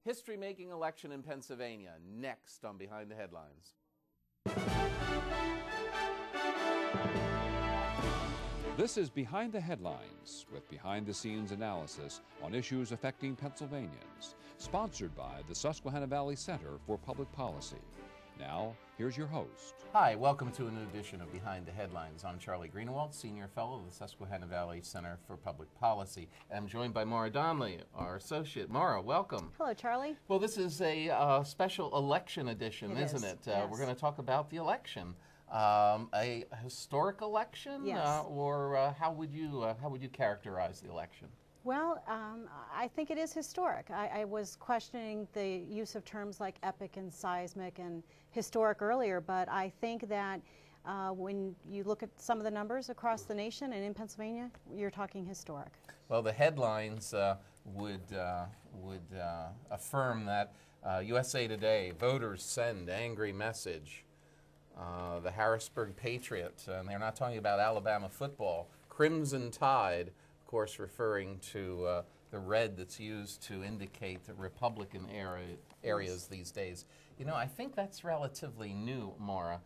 History-making election in Pennsylvania, next on Behind the Headlines. This is Behind the Headlines, with behind-the-scenes analysis on issues affecting Pennsylvanians, sponsored by the Susquehanna Valley Center for Public Policy. Now, here's your host. Hi, welcome to a new edition of Behind the Headlines. I'm Charlie Greenewald, Senior Fellow of the Susquehanna Valley Center for Public Policy. And I'm joined by Maura Donnelly, our associate. Maura, welcome. Hello, Charlie. Well, this is a special election edition, isn't it? Yes. We're going to talk about the election. A historic election, Yes. or how would you characterize the election? Well, I think it is historic. I was questioning the use of terms like epic and seismic and historic earlier, but I think that when you look at some of the numbers across the nation and in Pennsylvania, you're talking historic. Well, the headlines would affirm that USA Today, voters send angry message. The Harrisburg Patriot, and they're not talking about Alabama football. Crimson Tide, of course, referring to the red that's used to indicate the Republican areas these days. You know, I think that's relatively new, Maura.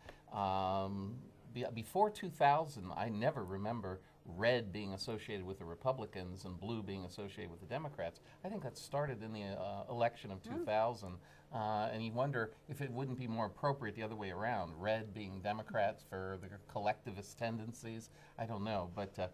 Before 2000, I never remember red being associated with the Republicans and blue being associated with the Democrats. I think that started in the election of 2000. And you wonder if it wouldn't be more appropriate the other way around, red being Democrats for the collectivist tendencies. I don't know. But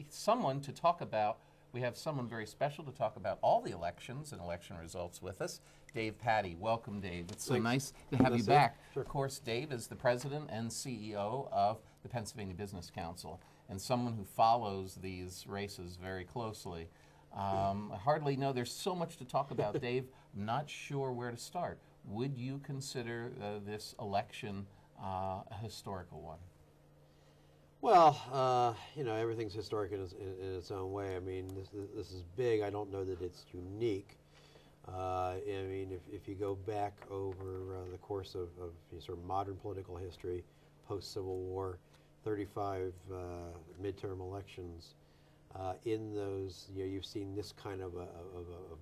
someone to talk about, we have someone very special to talk about all the elections and election results with us, Dave Patti. Welcome, Dave. It's so nice to have you back. Sure. Of course, Dave is the president and CEO of the Pennsylvania Business Council and someone who follows these races very closely. I hardly know. There's so much to talk about, Dave. I'm not sure where to start. Would you consider this election a historical one? Well, you know, everything's historic in its own way. I mean, this is big. I don't know that it's unique. I mean, if you go back over the course of sort of modern political history, post-Civil War, 35 midterm elections, in those, you know, you've seen this kind of a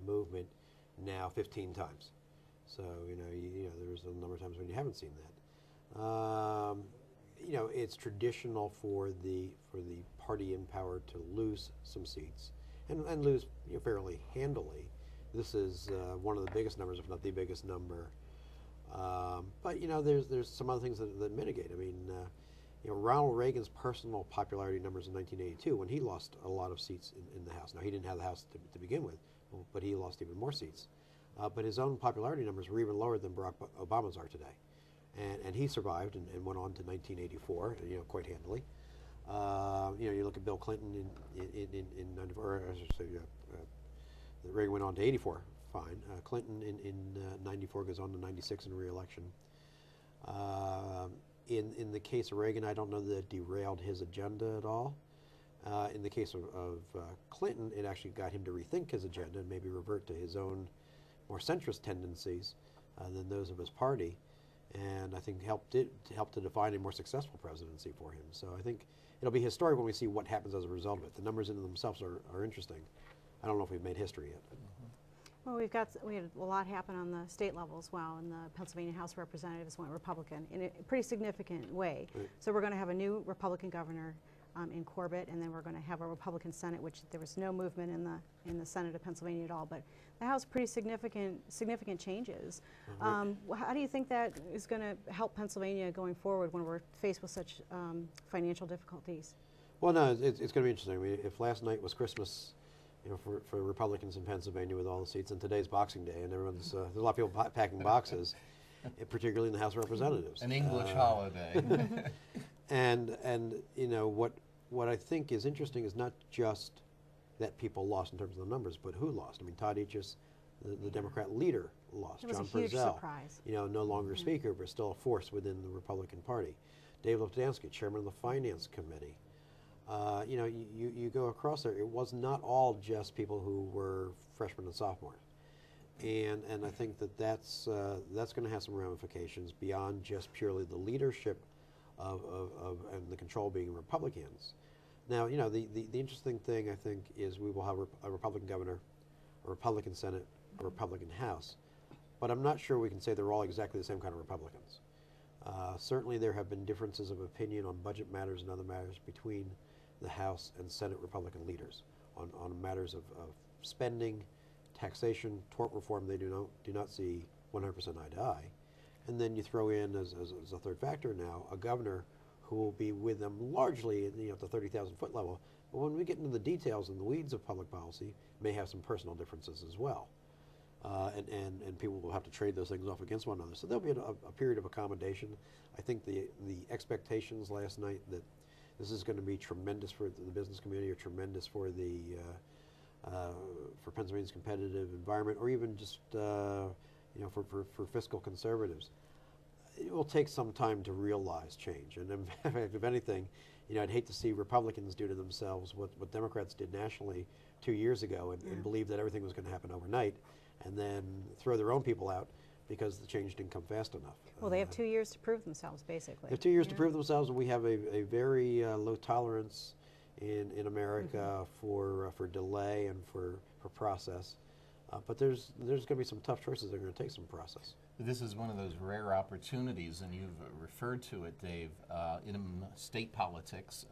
movement now 15 times. So, you know, there's a number of times when you haven't seen that. You know, it's traditional for the party in power to lose some seats and lose, you know, fairly handily. This is one of the biggest numbers, if not the biggest number. But you know, there's some other things that mitigate. I mean, you know, Ronald Reagan's personal popularity numbers in 1982, when he lost a lot of seats in the House. Now, he didn't have the House to begin with, but he lost even more seats. But his own popularity numbers were even lower than Barack Obama's are today. And he survived and went on to 1984, you know, quite handily. You know, you look at Bill Clinton in 94, or I should say, Reagan went on to 84, fine. Clinton in 94 goes on to 96 in re-election. In the case of Reagan, I don't know that it derailed his agenda at all. In the case of Clinton, it actually got him to rethink his agenda and maybe revert to his own more centrist tendencies than those of his party, and I think helped to define a more successful presidency for him. So I think it'll be historic when we see what happens as a result of it. The numbers in themselves are interesting. I don't know if we've made history yet. Well, we had a lot happen on the state level as well, and the Pennsylvania House of Representatives went Republican in a pretty significant way. Right. So we're going to have a new Republican governor in Corbett, and then we're going to have a Republican Senate, which there was no movement in the Senate of Pennsylvania at all. But the House, pretty significant changes. How do you think that is going to help Pennsylvania going forward when we're faced with such financial difficulties? Well, no, it's going to be interesting. I mean, if last night was Christmas, you know, for Republicans in Pennsylvania with all the seats, and today's Boxing Day, and everyone's there's a lot of people packing boxes, particularly in the House of Representatives. An English holiday. And you know what I think is interesting is not just that people lost in terms of the numbers, but who lost. I mean, Todd Aegis, the Democrat leader, lost. It was John a huge Purcell, surprise. you know, no longer Speaker, but still a force within the Republican Party. Dave Liptansky, Chairman of the Finance Committee. You know, you go across there. It was not all just people who were freshmen and sophomores, and I think that's going to have some ramifications beyond just purely the leadership of and the control being Republicans. Now, you know, the interesting thing I think is we will have a Republican governor, a Republican Senate, a Republican House, but I'm not sure we can say they're all exactly the same kind of Republicans. Certainly there have been differences of opinion on budget matters and other matters between the House and Senate Republican leaders on matters of spending, taxation, tort reform. They do not see 100% eye to eye. And then you throw in, as a third factor now, a governor who will be with them largely at the 30,000-foot level. But when we get into the details and the weeds of public policy, may have some personal differences as well. And people will have to trade those things off against one another. So there'll be a period of accommodation. I think the expectations last night that this is going to be tremendous for the business community, or tremendous for the for Pennsylvania's competitive environment, or even just for fiscal conservatives. It will take some time to realize change. And in fact, if anything, I'd hate to see Republicans do to themselves what Democrats did nationally 2 years ago and believe that everything was going to happen overnight, and then throw their own people out because the change didn't come fast enough. Well, they have 2 years to prove themselves, basically. They have 2 years to prove themselves, and we have a very low tolerance in America for delay and for process. But there's going to be some tough choices that are going to take some process. This is one of those rare opportunities, and you've referred to it, Dave, in state politics,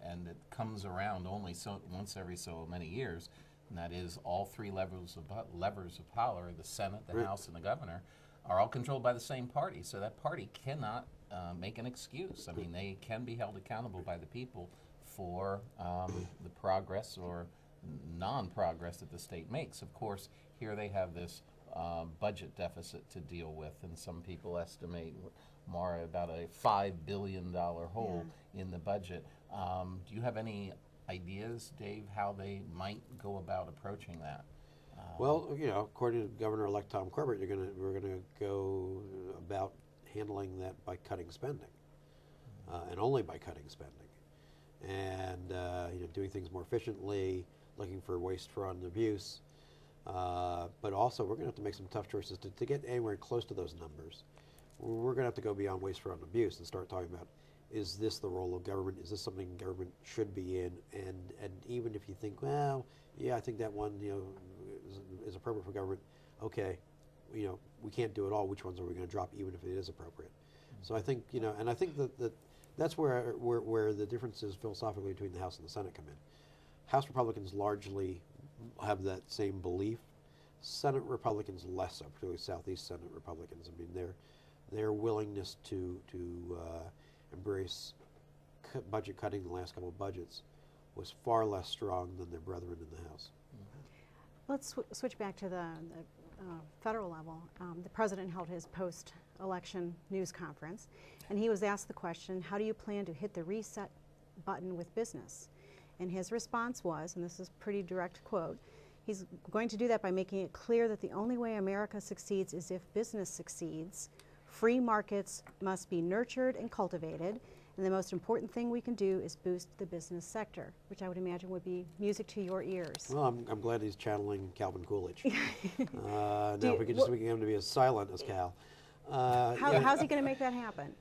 and it comes around only once every so many years, and that is all three levers of power, the Senate, the House, and the governor, are all controlled by the same party. So that party cannot make an excuse. I mean, they can be held accountable by the people for the progress or non-progress that the state makes. Of course, here they have this budget deficit to deal with, and some people estimate more about a $5 billion hole in the budget. Do you have any ideas, Dave, how they might go about approaching that? Well, according to Governor-elect Tom Corbett, we're going to go about handling that by cutting spending, and only by cutting spending, and doing things more efficiently, looking for waste, fraud, and abuse. But also, we're going to have to make some tough choices to get anywhere close to those numbers. We're going to have to go beyond waste, fraud, and abuse and start talking about, is this the role of government? Is this something government should be in? And even if you think, well, yeah, I think that one is appropriate for government. Okay, we can't do it all. Which ones are we going to drop, even if it is appropriate? So I think and I think that's where the differences philosophically between the House and the Senate come in. House Republicans largely have that same belief. Senate Republicans less so, particularly Southeast Senate Republicans. I mean, their willingness to embrace budget cutting in the last couple of budgets was far less strong than their brethren in the House. Let's switch back to the federal level. The president held his post-election news conference, and he was asked the question, how do you plan to hit the reset button with business? And his response was, and this is a pretty direct quote, he's going to do that by making it clear that the only way America succeeds is if business succeeds. Free markets must be nurtured and cultivated, and the most important thing we can do is boost the business sector, which I would imagine would be music to your ears. Well, I'm glad he's channeling Calvin Coolidge. Now, if we could just make him to be as silent as Cal. How's he going to make that happen?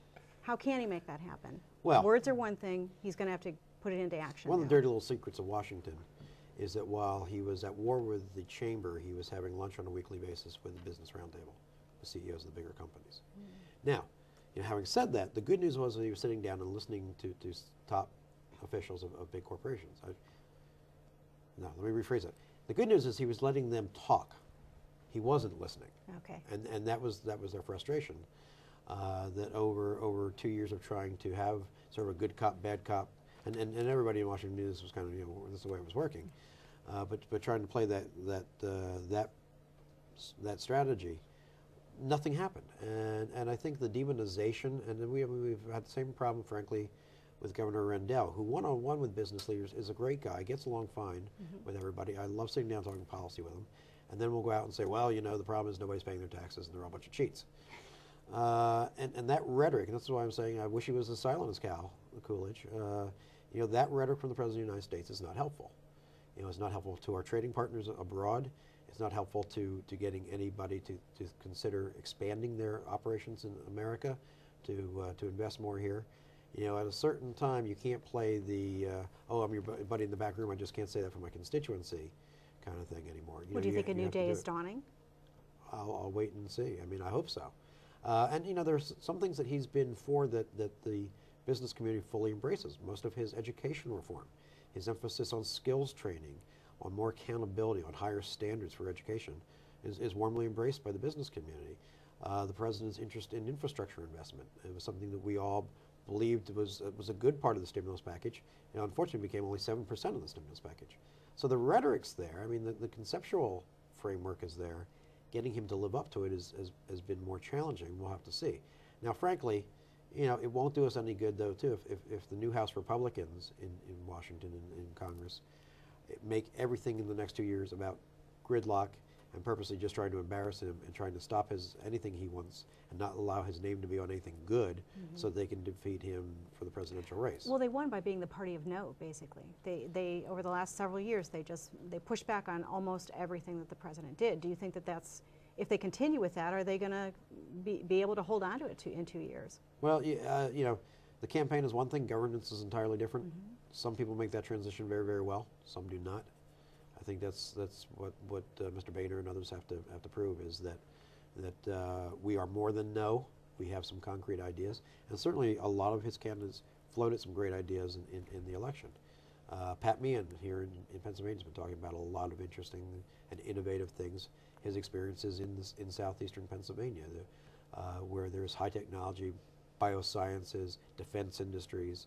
How can he make that happen? Well, words are one thing. He's going to have to put it into action. One of the dirty little secrets of Washington is that while he was at war with the chamber, he was having lunch on a weekly basis with the Business Roundtable, the CEOs of the bigger companies. Now, having said that, the good news was that he was sitting down and listening to top officials of big corporations. No, let me rephrase that. The good news is he was letting them talk. He wasn't listening. Okay. And that was their frustration. That over 2 years of trying to have sort of a good cop, bad cop, and everybody in Washington knew this was kind of this is the way it was working, but trying to play that strategy, nothing happened. And I think the demonization, and we've had the same problem, frankly, with Governor Rendell, who one-on-one with business leaders is a great guy, gets along fine with everybody. I love sitting down talking policy with him. And then we'll go out and say, well, the problem is nobody's paying their taxes and they're all a bunch of cheats. And that rhetoric, and that's why I'm saying I wish he was as silent as Cal Coolidge, that rhetoric from the President of the United States is not helpful. It's not helpful to our trading partners abroad. It's not helpful to getting anybody to consider expanding their operations in America, to invest more here. At a certain time, you can't play the, I'm your buddy in the back room, I just can't say that for my constituency, kind of thing anymore. Well, do you think a new day is dawning? I'll wait and see. I mean, I hope so. And you know, there's some things that he's been for that the business community fully embraces. Most of his education reform, his emphasis on skills training, on more accountability, on higher standards for education, is warmly embraced by the business community. The president's interest in infrastructure investment, it was something that we all believed was a good part of the stimulus package, and unfortunately became only 7% of the stimulus package. So the rhetoric's there. I mean, the conceptual framework is there. Getting him to live up to it has been more challenging. We'll have to see. Now, frankly, you know, it won't do us any good, though, too, if the new House Republicans in Washington and in Congress make everything in the next 2 years about gridlock and purposely just trying to embarrass him and trying to stop anything he wants and not allow his name to be on anything good so they can defeat him for the presidential race. Well, they won by being the party of no, basically. They over the last several years, they pushed back on almost everything that the president did. Do you think that that's, if they continue with that, are they going to be able to hold on to it in 2 years? Well, you know, the campaign is one thing, governance is entirely different. Some people make that transition very, very well. Some do not. I think that's what Mr. Boehner and others have to prove, is that we are more than no. We have some concrete ideas, and certainly a lot of his candidates floated some great ideas in the election. Pat Meehan here in Pennsylvania has been talking about a lot of interesting and innovative things. His experiences in southeastern Pennsylvania, where there's high technology, biosciences, defense industries.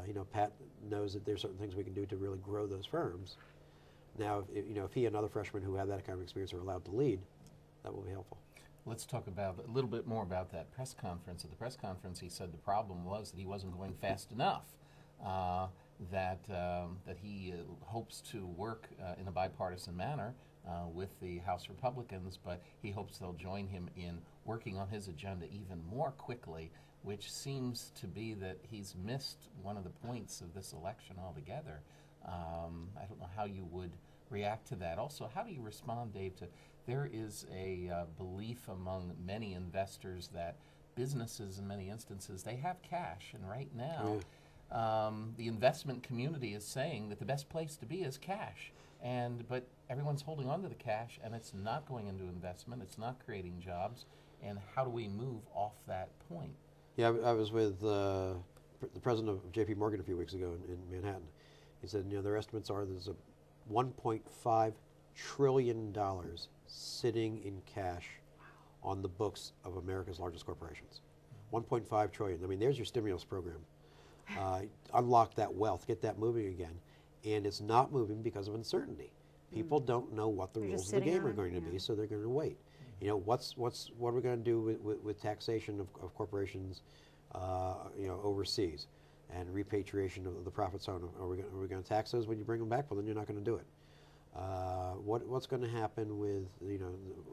You know, Pat knows that there's certain things we can do to really grow those firms. Now, if he and other freshmen who have that kind of experience are allowed to lead, that will be helpful. Let's talk about a little bit more about that press conference. At the press conference, he said the problem was that he wasn't going fast enough. That he hopes to work in a bipartisan manner with the House Republicans, but he hopes they'll join him in working on his agenda even more quickly, which seems to be that he's missed one of the points of this election altogether. I don't know how you would react to that. Also, how do you respond, Dave, to there is a belief among many investors that businesses, in many instances, they have cash, and right now the investment community is saying that the best place to be is cash, but everyone's holding on to the cash, and it's not going into investment, it's not creating jobs, and how do we move off that point? Yeah, I was with the president of J.P. Morgan a few weeks ago in Manhattan. He said, their estimates are there's a $1.5 trillion sitting in cash on the books of America's largest corporations. 1.5 trillion. I mean, there's your stimulus program. Unlock that wealth, get that moving again. And it's not moving because of uncertainty. People don't know what the rules of the game are going to be, so they're going to wait. What are we going to do with taxation of corporations, overseas, and repatriation of the profits home? Are we going to tax those when you bring them back? Well, then you're not going to do it. What's going to happen with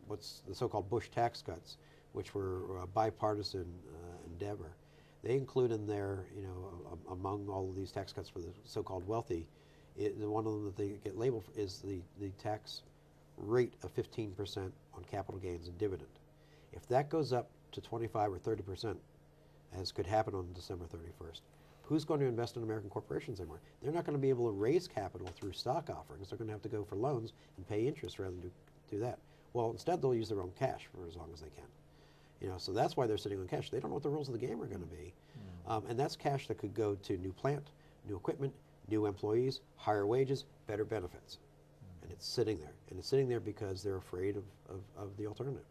what's the so-called Bush tax cuts, which were a bipartisan endeavor? They include in there, among all of these tax cuts for the so-called wealthy, one of them that they get labeled for is the tax rate of 15% on capital gains and dividend. If that goes up to 25 or 30%, as could happen on December 31st, who's going to invest in American corporations anymore? They're not going to be able to raise capital through stock offerings. They're going to have to go for loans and pay interest rather than do that. Well, instead they'll use their own cash for as long as they can. So that's why they're sitting on cash. They don't know what the rules of the game are going to be. And that's cash that could go to new plant, new equipment, new employees, higher wages, better benefits. And it's sitting there. And it's sitting there because they're afraid of the alternative.